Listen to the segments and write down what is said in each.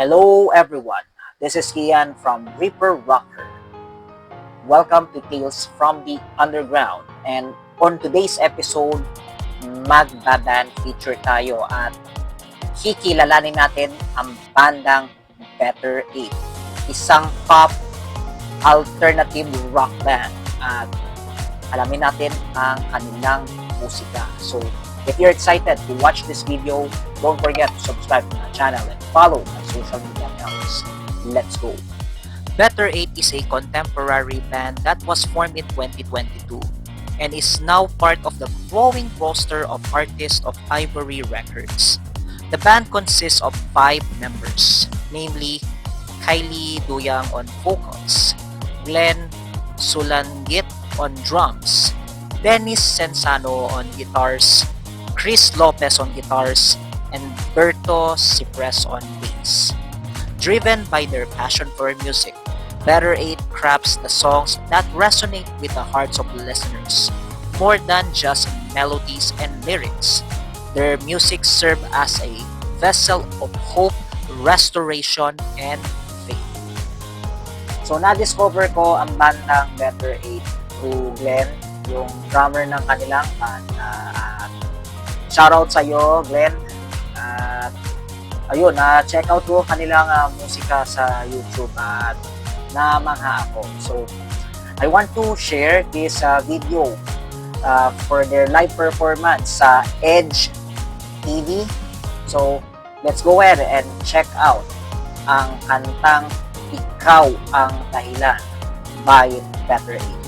Hello everyone, this is Kian from Reaper Rocker. Welcome to Tales from the Underground. And on today's episode, magbaband feature tayo at kikilalanin natin ang bandang Better 8. Isang pop alternative rock band at alamin natin ang kanilang musika. So, if you're excited to watch this video, don't forget to subscribe to my channel and follow my social media accounts. Let's go! Better 8 is a contemporary band that was formed in 2022 and is now part of the growing roster of artists of Ivory Records. The band consists of 5 members, namely Kylie Duyang on vocals, Glenn Sulangit on drums, Dennis Sensano on guitars, Chris Lopez on guitars, and Berto Cipres on bass. Driven by their passion for music, Better 8 crafts the songs that resonate with the hearts of listeners, more than just melodies and lyrics. Their music serves as a vessel of hope, restoration, and faith. So, na-discover ko ang bandang Better 8 through Glenn, yung drummer ng kanilang band. Shoutout sa iyo, Glenn. Ayun, check out ko kanilang musika sa YouTube at namangha ako. So, I want to share this video for their live performance sa Edge TV. So, let's go ahead and check out ang kantang Ikaw ang Dahilan by Better 8.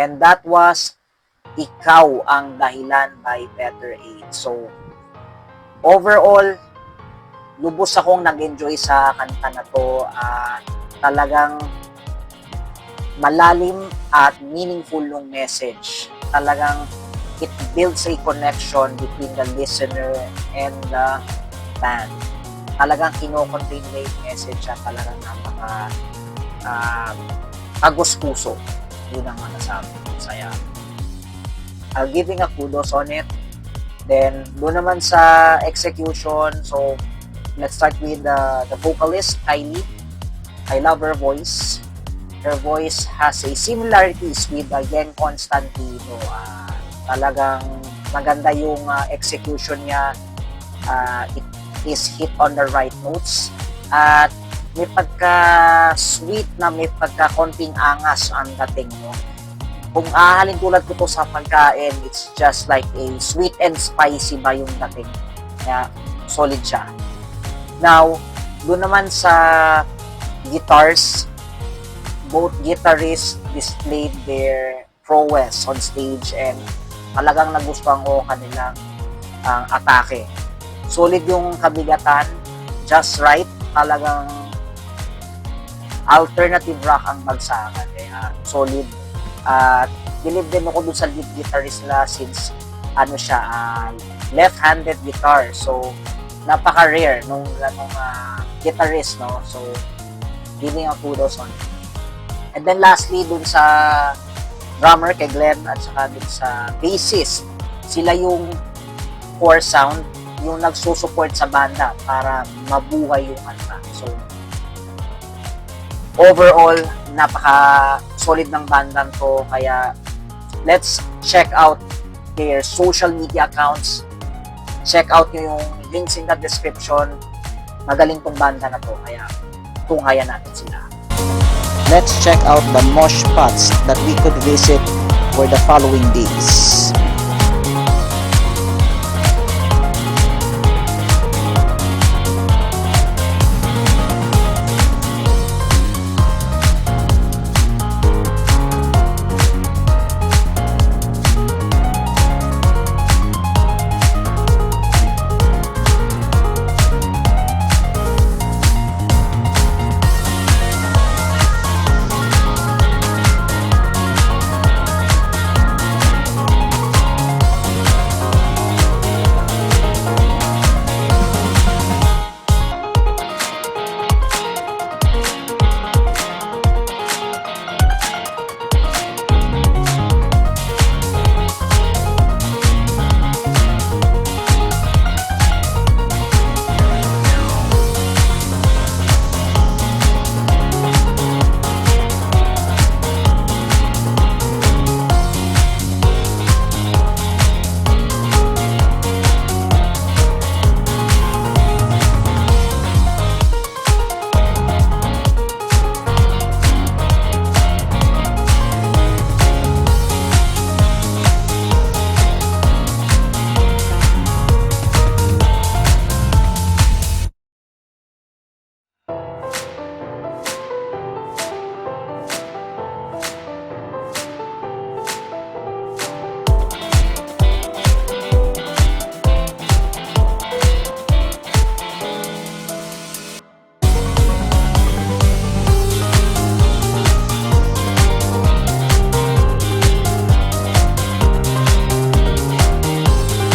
And that was Ikaw Ang Dahilan by Better Aid. So, overall, lubos akong nag-enjoy sa kanta na to. Talagang malalim at meaningful yung message. Talagang it builds a connection between the listener and the band. Talagang kino-contain na yung message at talagang napaka tagus-puso. Yun ang masasabi ko. Saya. I'll giving a kudos on it. Then, doon naman sa execution, so let's start with the vocalist, Kylie. I love her voice. Her voice has a similarities with Yen Constantino. Talagang maganda yung execution niya. It is hit on the right notes. At may pagka-sweet na may pagka-konting angas ang dating mo. Kung ahalin tulad ko to sa pagkain, it's just like a sweet and spicy ba yung dating. Kaya solid siya. Now, doon naman sa guitars, both guitarists displayed their prowess on stage and talagang nagustuhan ko kanilang atake. Solid yung kabigatan, just right, talagang alternative rock ang bagsakan. Kaya solid. Believe din ako dun sa lead guitarist nila since siya, left-handed guitar. So, napaka-rare nung guitarist, no? So, giving a kudos on it. And then lastly, dun sa drummer kay Glenn at saka dun sa bassist, sila yung core sound, yung nagsusupport sa banda para mabuhay yung kanta. So, overall, napaka-solid ng bandang to. Kaya, let's check out their social media accounts. Check out nyo yung links in the description. Magaling tong banda na to. Kaya, tunghayan natin sila. Let's check out the mosh spots that we could visit for the following days.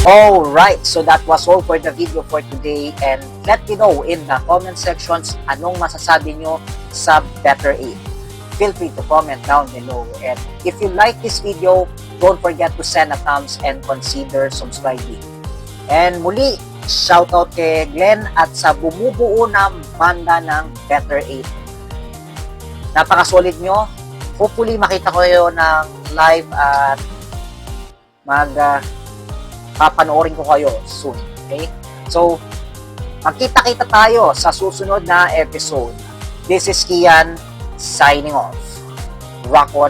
Alright, so that was all for the video for today, and let me know in the comment sections anong masasabi nyo sa Better Aid. Feel free to comment down below, and if you like this video, don't forget to send a thumbs and consider subscribing. And muli, shoutout kay Glenn at sa bumubuo ng banda ng Better Aid. Napaka-solid nyo. Hopefully makita ko kayo ng live at papanoorin ko kayo soon. Okay? So, magkita-kita tayo sa susunod na episode. This is Kian signing off. Rock on.